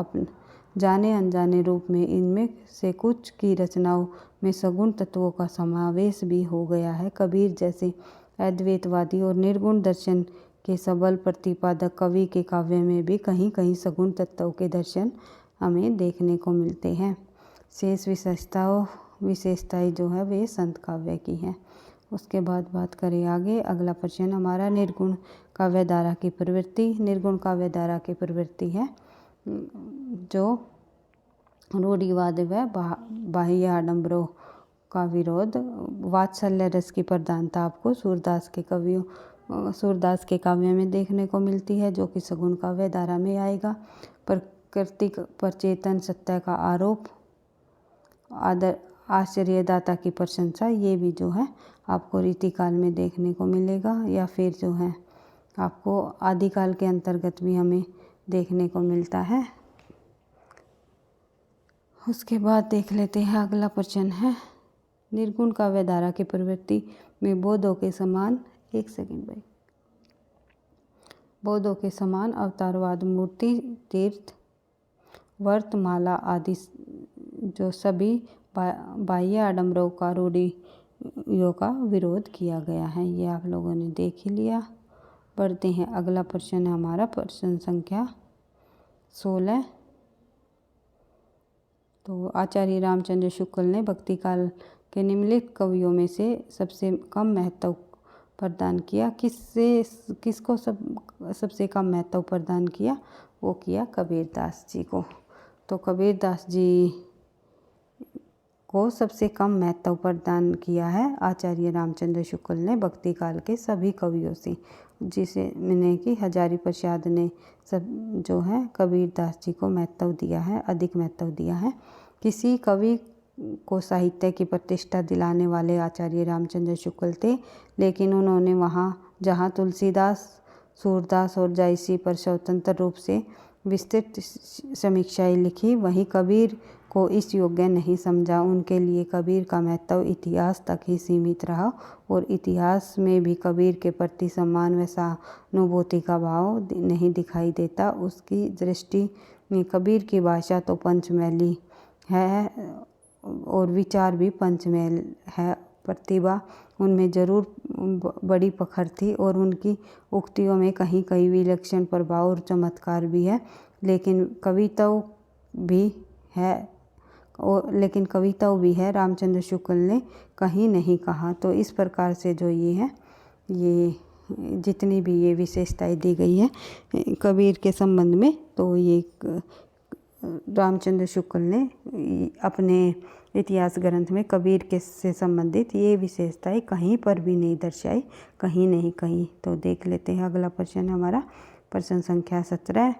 जाने अनजाने रूप में इनमें से कुछ की रचनाओं में सगुण तत्वों का समावेश भी हो गया है। कबीर जैसे अद्वैतवादी और निर्गुण दर्शन के सबल प्रतिपादक कवि के काव्य में भी कहीं कहीं सगुण तत्वों के दर्शन हमें देखने को मिलते हैं। शेष विशेषताएं जो है वे संत काव्य की हैं। उसके बाद बात करें आगे, अगला प्रश्न हमारा निर्गुण काव्य धारा की प्रवृत्ति। निर्गुण काव्य धारा की प्रवृत्ति है जो रूढ़िवाद व बाह्य आडंबरों का विरोध। वात्सल्य रस की प्रधानता आपको सूरदास के काव्य में देखने को मिलती है, जो कि सगुण काव्य धारा में आएगा। प्रकृति पर चेतन सत्य का आरोप, आश्चर्यदाता की प्रशंसा, ये भी जो है आपको रीतिकाल में देखने को मिलेगा, या फिर जो है आपको आदिकाल के अंतर्गत भी हमें देखने को मिलता है। उसके बाद देख लेते हैं अगला प्रश्न है, निर्गुण काव्य धारा की प्रवृत्ति में बौद्धों के समान बौद्धों के समान अवतारवाद, मूर्ति, तीर्थ, वर्तमाला आदि जो सभी बाह्य आडंबरों का रूढ़ियों का विरोध किया गया है, ये आप लोगों ने देख ही लिया। पढ़ते हैं अगला प्रश्न है हमारा प्रश्न संख्या 16। तो आचार्य रामचंद्र शुक्ल ने भक्ति काल के निम्नलिखित कवियों में से सबसे कम महत्व प्रदान किया। किसको सबसे कम महत्व प्रदान किया? वो किया कबीरदास जी को। तो कबीरदास जी को सबसे कम महत्व प्रदान किया है आचार्य रामचंद्र शुक्ल ने भक्ति काल के सभी कवियों से, जिसे मैंने कि हजारी प्रसाद ने सब जो है कबीरदास जी को महत्व दिया है, अधिक महत्व दिया है। किसी कवि को साहित्य की प्रतिष्ठा दिलाने वाले आचार्य रामचंद्र शुक्ल थे, लेकिन उन्होंने जहाँ तुलसीदास, सूरदास और जायसी पर स्वतंत्र रूप से विस्तृत समीक्षाएं लिखी, वहीं कबीर को इस योग्य नहीं समझा। उनके लिए कबीर का महत्व इतिहास तक ही सीमित रहा और इतिहास में भी कबीर के प्रति सम्मान व सहानुभूति का भाव नहीं दिखाई देता। उसकी दृष्टि में कबीर की भाषा तो पंचमैली है और विचार भी पंचमैल है। प्रतिभा उनमें जरूर बड़ी प्रखर थी और उनकी उक्तियों में कहीं कहीं विलक्षण प्रभाव और चमत्कार भी है, लेकिन कविताओं भी है रामचंद्र शुक्ल ने कहीं नहीं कहा। तो इस प्रकार से जो ये जितनी भी ये विशेषताएं दी गई है कबीर के संबंध में, तो ये रामचंद्र शुक्ल ने अपने इतिहास ग्रंथ में कबीर के से संबंधित ये विशेषताएं कहीं पर भी नहीं दर्शाई, कहीं नहीं कहीं। तो देख लेते हैं अगला प्रश्न हमारा प्रश्न संख्या 17।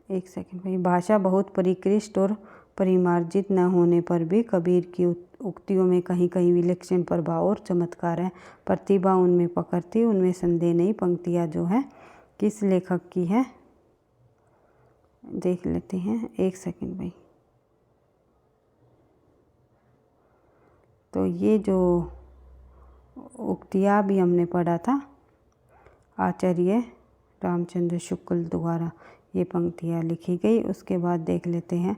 एक सेकंड भाई। भाषा बहुत परिष्कृत और परिमार्जित न होने पर भी कबीर की उक्तियों में कहीं कहीं विलक्षण प्रभाव और चमत्कार है। प्रतिभा उनमें प्रखर थी, उनमें संदेह नहीं। पंक्तियाँ जो है किस लेखक की है देख लेते हैं। एक सेकंड भाई। तो ये जो उक्तियाँ भी हमने पढ़ा था आचार्य रामचंद्र शुक्ल द्वारा ये पंक्तियाँ लिखी गई। उसके बाद देख लेते हैं,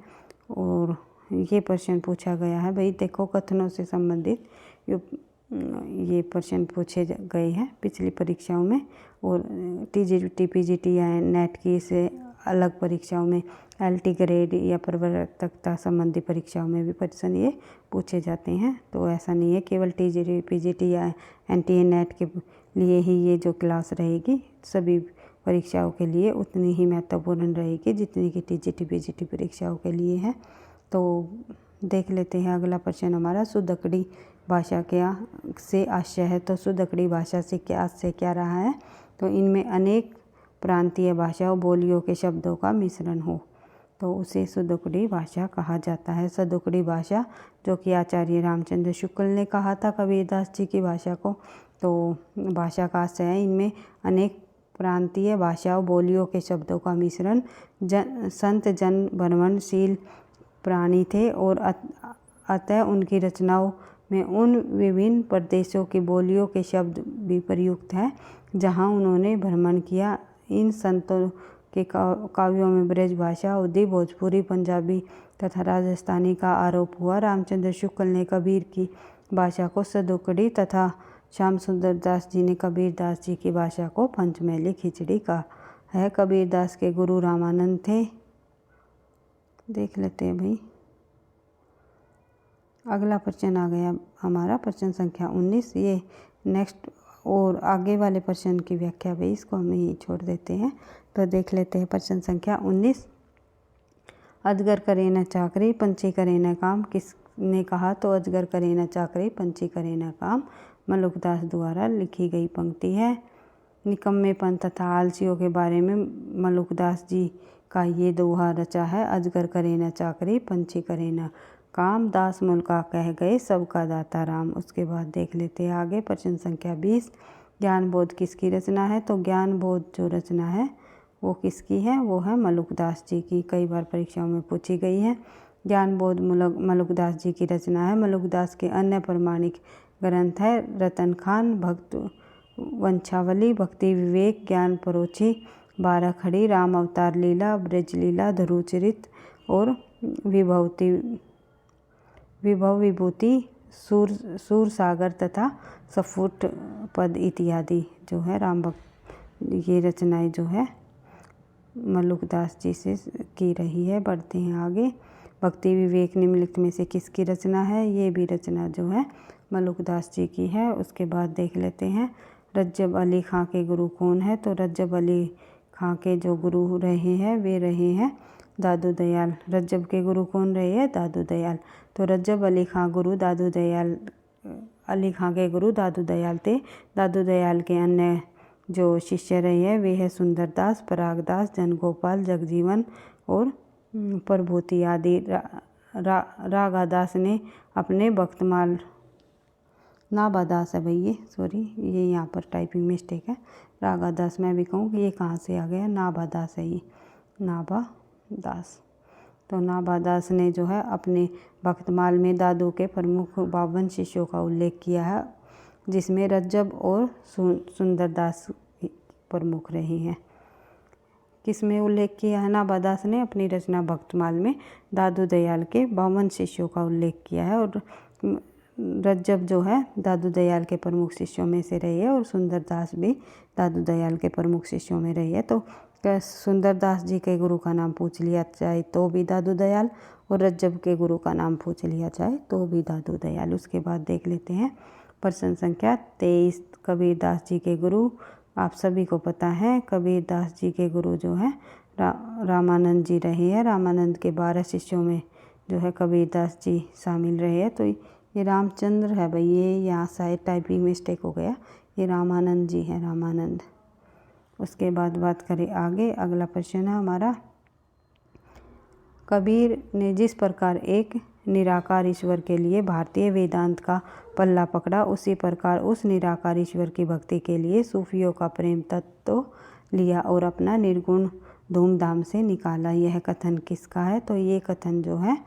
और ये प्रश्न पूछा गया है भाई, देखो कथनों से संबंधित ये प्रश्न पूछे गए हैं पिछली परीक्षाओं में, और टीजीटी पीजीटी या नेट की से अलग परीक्षाओं में एलटी ग्रेड या प्रवर्तकता संबंधी परीक्षाओं में भी प्रश्न ये पूछे जाते हैं। तो ऐसा नहीं है केवल टीजीटी पीजीटी या एनटीए नेट के लिए ही ये जो क्लास रहेगी, सभी परीक्षाओं के लिए उतनी ही महत्वपूर्ण रहेगी जितनी कि टीजीटी पीजीटी परीक्षाओं के लिए है। तो देख लेते हैं अगला प्रश्न हमारा, सुदकड़ी भाषा क्या से आशय है। तो सुदकड़ी भाषा से क्या आशय क्या रहा है? तो इनमें अनेक प्रांतीय भाषाओं बोलियों के शब्दों का मिश्रण हो, तो उसे सुदकड़ी भाषा कहा जाता है। सुदकड़ी भाषा जो कि आचार्य रामचंद्र शुक्ल ने कहा था कबीरदास जी की भाषा को, तो भाषा का आशय है इनमें अनेक प्रांतीय भाषाओं बोलियों के शब्दों का मिश्रण। संत जन भ्रमणशील प्राणी थे और अतः उनकी रचनाओं में उन विभिन्न प्रदेशों की बोलियों के शब्द भी प्रयुक्त हैं जहां उन्होंने भ्रमण किया। इन संतों के काव्यों में ब्रज भाषा, उर्दू, भोजपुरी, पंजाबी तथा राजस्थानी का आरोप हुआ। रामचंद्र शुक्ल ने कबीर की भाषा को सदुकड़ी तथा श्याम सुंदर दास जी ने कबीर दास जी की भाषा को पंचमैली खिचड़ी कहा है। कबीर दास के गुरु रामानंद थे। देख लेते हैं भाई, अगला प्रश्न आ गया हमारा प्रश्न संख्या 19। ये नेक्स्ट और आगे वाले प्रश्न की व्याख्या भाई इसको हम ही छोड़ देते हैं। तो देख लेते हैं प्रश्न संख्या 19। अजगर करे न चाकरी, पंछी करे न काम, किसने कहा? तो अजगर करे न चाकरी, पंछी करे न काम मलुकदास द्वारा लिखी गई पंक्ति है। निकम्मेपन तथा आलसियों के बारे में मलुकदास जी का ये दोहा रचा है। अजगर करे न चाकरी, पंछी करे न काम, दास मुल्का कह गए सबका दाता राम। उसके बाद देख लेते हैं आगे प्रश्न संख्या 20। ज्ञान बोध किसकी रचना है? तो ज्ञान बोध जो रचना है वो किसकी है? वो है मलुकदास जी की। कई बार परीक्षाओं में पूछी गई है। ज्ञान बोध मलुकदास जी की रचना है। मलुकदास के अन्य प्रमाणिक ग्रंथ है रतन खान, भक्त वंशावली, भक्ति विवेक, ज्ञान परोछी, 12 खड़ी, राम अवतार लीला, ब्रज लीला, धरुचरित और विभव विभूति, सूर सागर तथा सफुट पद इत्यादि जो है राम भक्त ये रचनाएं जो है मलुकदास जी से की रही है। बढ़ते हैं आगे। भक्ति विवेक निम्नलिखित में से किसकी रचना है? ये भी रचना जो है मलुकदास जी की है। उसके बाद देख लेते हैं रज्जब अली खां के गुरु कौन है? तो रज्जब अली खां के जो गुरु रहे हैं वे रहे हैं दादू दयाल। रज्जब के गुरु कौन रहे हैं? दादू दयाल। तो रज्जब अली खां गुरु दादू दयाल, अली खां के गुरु दादू दयाल थे। दादू दयाल के अन्य जो शिष्य रहे हैं वे है सुंदरदास, परागदास, जनगोपाल, जगजीवन और प्रभूति आदि। रागादास ने अपने भक्तमाल, नाबादास है भाई ये, सॉरी ये यहाँ पर टाइपिंग मिस्टेक है। रागादास मैं भी कहूँ कि ये कहाँ से आ गया, नाबादास है ये, नाबादास। तो नाबादास ने जो है अपने भक्तमाल में दादू के प्रमुख 52 शिष्यों का उल्लेख किया है, जिसमें रज्जब और सुंदरदास प्रमुख रहे हैं। किसमें उल्लेख किया है? नाबादास ने अपनी रचना भक्तमाल में दादू दयाल के 52 शिष्यों का उल्लेख किया है। और रज्जब जो है दादू दयाल के प्रमुख शिष्यों में से रही है और सुंदरदास भी दादू दयाल के प्रमुख शिष्यों में रही है। तो सुंदरदास जी के गुरु का नाम पूछ लिया जाए तो भी दादू दयाल, और रज्जब के गुरु का नाम पूछ लिया जाए तो भी दादू दयाल। उसके बाद देख लेते हैं प्रश्न संख्या 23। कबीरदास जी के गुरु आप सभी को पता है। कबीरदास जी के गुरु जो है रामानंद जी रहे हैं। रामानंद के 12 शिष्यों में जो है कबीरदास जी शामिल रहे हैं। तो ये रामचंद्र है भाई, ये यहाँ शायद टाइपिंग मिस्टेक हो गया, ये रामानंद जी हैं, रामानंद। उसके बाद बात करें आगे, अगला प्रश्न है हमारा, कबीर ने जिस प्रकार एक निराकार ईश्वर के लिए भारतीय वेदांत का पल्ला पकड़ा, उसी प्रकार उस निराकार ईश्वर की भक्ति के लिए सूफियों का प्रेम तत्व लिया और अपना निर्गुण धूमधाम से निकाला। यह कथन किसका है? तो ये कथन जो है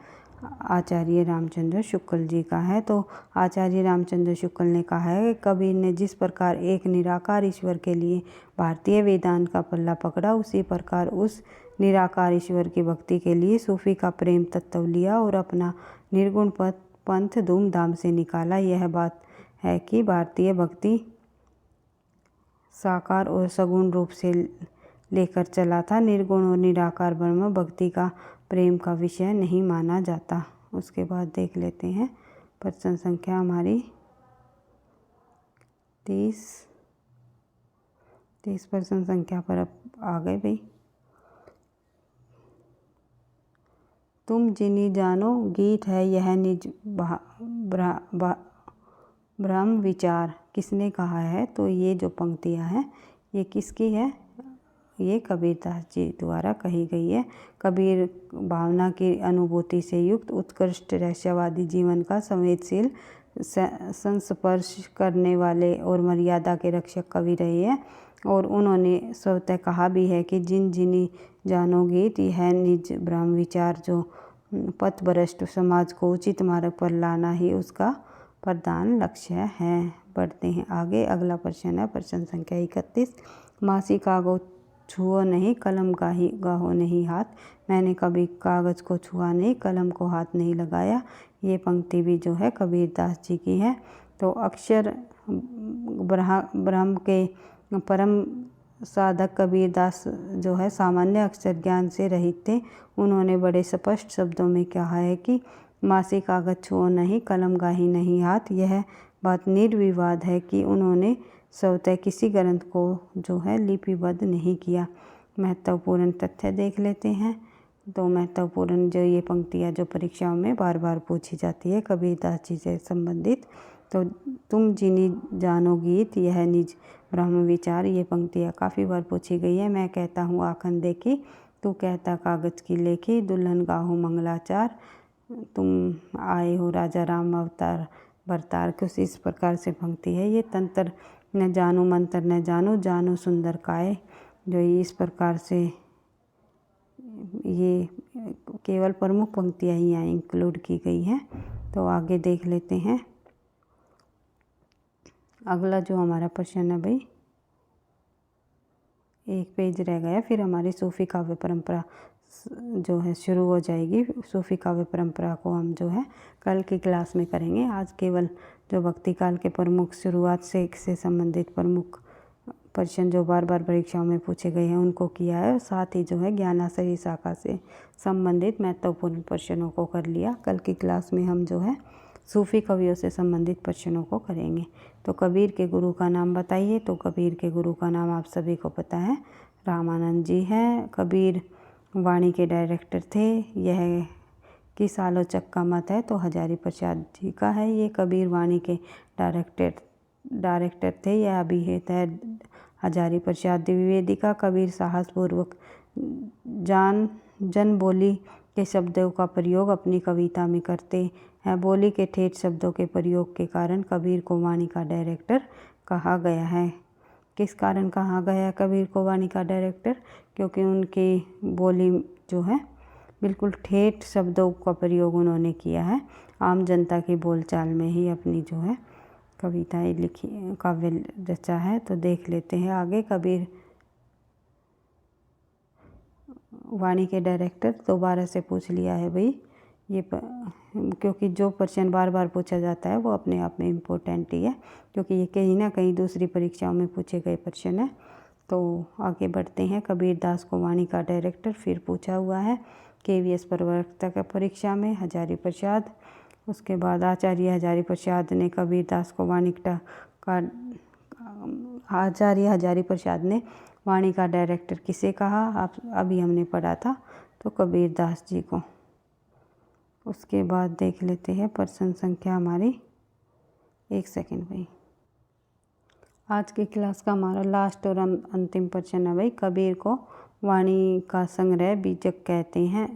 आचार्य रामचंद्र शुक्ल जी का है। तो आचार्य रामचंद्र शुक्ल ने कहा है कि कबीर ने जिस प्रकार एक निराकार ईश्वर के लिए भारतीय वेदांत का पल्ला पकड़ा, उसी प्रकार उस निराकार ईश्वर की भक्ति के लिए सूफी का प्रेम तत्व लिया और अपना निर्गुण पंथ धूमधाम से निकाला। यह बात है कि भारतीय भक्ति साकार और सगुण रूप से लेकर चला था। निर्गुण और निराकार ब्रह्म भक्ति का प्रेम का विषय नहीं माना जाता। उसके बाद देख लेते हैं प्रश्न संख्या हमारी 30 प्रश्न संख्या पर अब आ गए भाई। तुम जिनी जानो गीत है यह निज ब्रह्म विचार, किसने कहा है? तो ये जो पंक्तियाँ हैं ये किसकी है? ये कबीरदास जी द्वारा कही गई है। कबीर भावना की अनुभूति से युक्त उत्कृष्ट रहस्यवादी जीवन का संवेदनशील संस्पर्श करने वाले और मर्यादा के रक्षक कवि रहे हैं। और उन्होंने स्वतः कहा भी है कि जिनी जानो गीत यह निज ब्रह्म विचार, जो पथभ्रष्ट समाज को उचित मार्ग पर लाना ही उसका प्रधान लक्ष्य है। बढ़ते हैं आगे, अगला प्रश्न है प्रश्न संख्या 31। मासिक छुओ नहीं कलम गाहो नहीं हाथ, मैंने कभी कागज़ को छुआ नहीं, कलम को हाथ नहीं लगाया। ये पंक्ति भी जो है कबीरदास जी की है। तो अक्षर ब्रह्म के परम साधक कबीरदास जो है सामान्य अक्षर ज्ञान से रहित थे। उन्होंने बड़े स्पष्ट शब्दों में कहा है कि मासी कागज़ छुओ नहीं कलम गाही नहीं हाथ। यह बात निर्विवाद है कि उन्होंने स्वतः किसी ग्रंथ को जो है लिपिबद्ध नहीं किया। महत्वपूर्ण तथ्य देख लेते हैं। तो महत्वपूर्ण जो ये पंक्तियाँ जो परीक्षाओं में बार बार पूछी जाती है कबीरदास जी से संबंधित। तो तुम जिनी जानो गीत यह निज ब्रह्म विचार, ये पंक्तियाँ काफ़ी बार पूछी गई है। मैं कहता हूँ आखन देखी, तू कहता कागज़ की लेखी, दुल्हन गाहो मंगलाचार, तुम आए हो राजा राम अवतार बरतार। कुछ इस प्रकार से पंक्ति है। ये तंत्र न जानो मंत्र न जानो, जानो सुंदर काय, जो इस प्रकार से ये केवल प्रमुख पंक्तियाँ ही यहाँ इंक्लूड की गई हैं। तो आगे देख लेते हैं। अगला जो हमारा प्रश्न है भाई, एक पेज रह गया, फिर हमारी सूफी काव्य परंपरा जो है शुरू हो जाएगी। सूफी काव्य परंपरा को हम जो है कल की क्लास में करेंगे। आज केवल जो भक्ति काल के प्रमुख शुरुआत से संबंधित प्रमुख प्रश्न जो बार बार परीक्षाओं में पूछे गए हैं उनको किया है, और साथ ही जो है ज्ञानाश्रयी शाखा से संबंधित महत्वपूर्ण प्रश्नों को कर लिया। कल की क्लास में हम जो है सूफी कवियों से संबंधित प्रश्नों को करेंगे। तो कबीर के गुरु का नाम बताइए। तो कबीर के गुरु का नाम आप सभी को पता है, रामानंद जी हैं। कबीर वाणी के डायरेक्टर थे। यह किस आलोचक का मत है? तो हजारी प्रसाद जी का है। ये कबीर वाणी के डायरेक्टर थे। यह अभिहित है हजारी प्रसाद द्विवेदी का। कबीर साहसपूर्वक जन बोली के शब्दों का प्रयोग अपनी कविता में करते हैं। बोली के ठेठ शब्दों के प्रयोग के कारण कबीर को वाणी का डायरेक्टर कहा गया है। किस कारण कहा गया है कबीर को वाणी का डायरेक्टर? क्योंकि उनकी बोली जो है बिल्कुल ठेठ शब्दों का प्रयोग उन्होंने किया है। आम जनता की बोलचाल में ही अपनी जो है कविताएं लिखी, काव्य रचा है। तो देख लेते हैं आगे। कबीर वाणी के डायरेक्टर दोबारा से पूछ लिया है भाई ये क्योंकि जो प्रश्न बार बार पूछा जाता है वो अपने आप में इम्पोर्टेंट ही है, क्योंकि ये कहीं ना कहीं दूसरी परीक्षाओं में पूछे गए प्रश्न है। तो आगे बढ़ते हैं। कबीरदास को वाणी का डायरेक्टर फिर पूछा हुआ है KVS प्रवर्तक परीक्षा में हजारी प्रसाद। उसके बाद आचार्य हजारी प्रसाद ने कबीरदास को आचार्य हजारी प्रसाद ने वाणी का डायरेक्टर किसे कहा? आप अभी हमने पढ़ा था, तो कबीरदास जी को। उसके बाद देख लेते हैं प्रश्न संख्या हमारी, एक सेकंड भाई। आज की क्लास का हमारा लास्ट और अंतिम प्रश्न है भाई, कबीर को वाणी का संग्रह बीजक कहते हैं।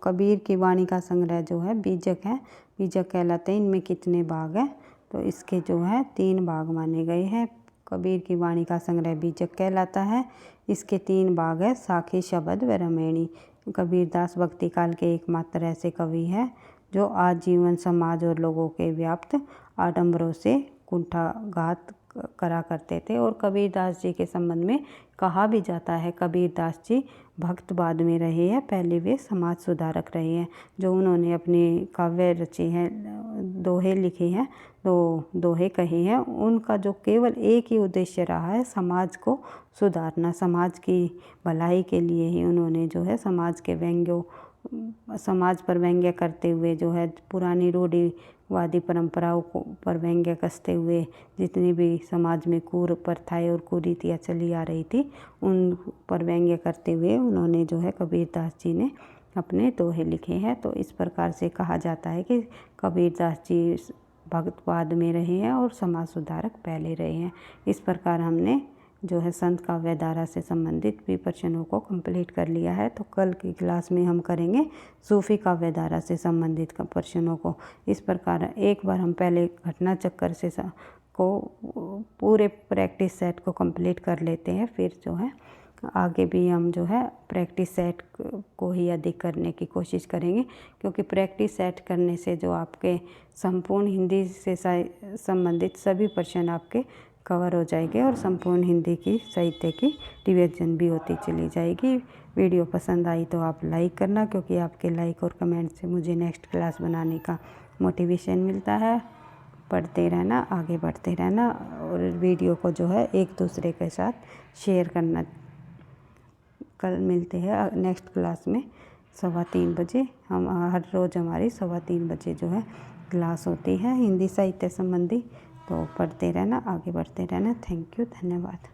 कबीर की वाणी का संग्रह जो है बीजक है, बीजक कहलाते हैं। इनमें कितने भाग हैं? तो इसके जो है 3 भाग माने गए हैं। कबीर की वाणी का संग्रह बीजक कहलाता है। इसके 3 भाग है, साखी, शबद व रामायणी। कबीरदास भक्ति काल के एकमात्र ऐसे कवि हैं जो आजीवन समाज और लोगों के व्याप्त आडंबरों से कुंठाघात करा करते थे। और कबीरदास जी के संबंध में कहा भी जाता है कबीरदास जी भक्त बाद में रहे हैं, पहले वे समाज सुधारक रहे हैं। जो उन्होंने अपने काव्य रचे हैं, दोहे लिखे हैं, दोहे कहे हैं, उनका जो केवल एक ही उद्देश्य रहा है समाज को सुधारना। समाज की भलाई के लिए ही उन्होंने जो है समाज पर व्यंग्य करते हुए जो है पुरानी रूढ़िवादी परंपराओं को पर व्यंग्य कसते हुए जितनी भी समाज में प्रथाएं और कुरीतियाँ चली आ रही थी उन पर व्यंग्य करते हुए उन्होंने जो है कबीरदास जी ने अपने दोहे लिखे हैं। तो इस प्रकार से कहा जाता है कि कबीरदास जी भक्त बाद में रहे हैं और समाज सुधारक पहले रहे हैं। इस प्रकार हमने जो है संत काव्यधारा से संबंधित भी प्रश्नों को कंप्लीट कर लिया है। तो कल की क्लास में हम करेंगे सूफी काव्यधारा से संबंधित प्रश्नों को। इस प्रकार एक बार हम पहले घटना चक्कर से को पूरे प्रैक्टिस सेट को कंप्लीट कर लेते हैं, फिर जो है आगे भी हम जो है प्रैक्टिस सेट को ही अधिक करने की कोशिश करेंगे, क्योंकि प्रैक्टिस सेट करने से जो आपके संपूर्ण हिंदी से संबंधित सभी प्रश्न आपके कवर हो जाएगी और संपूर्ण हिंदी की साहित्य की रिवीजन भी होती चली जाएगी। वीडियो पसंद आई तो आप लाइक करना, क्योंकि आपके लाइक और कमेंट से मुझे नेक्स्ट क्लास बनाने का मोटिवेशन मिलता है। पढ़ते रहना, आगे बढ़ते रहना और वीडियो को जो है एक दूसरे के साथ शेयर करना। कल मिलते हैं नेक्स्ट क्लास में 3:15 बजे। हम हर रोज़ हमारी 3:15 बजे जो है क्लास होती है हिंदी साहित्य संबंधी। तो पढ़ते रहना, आगे बढ़ते रहना। थैंक यू, धन्यवाद।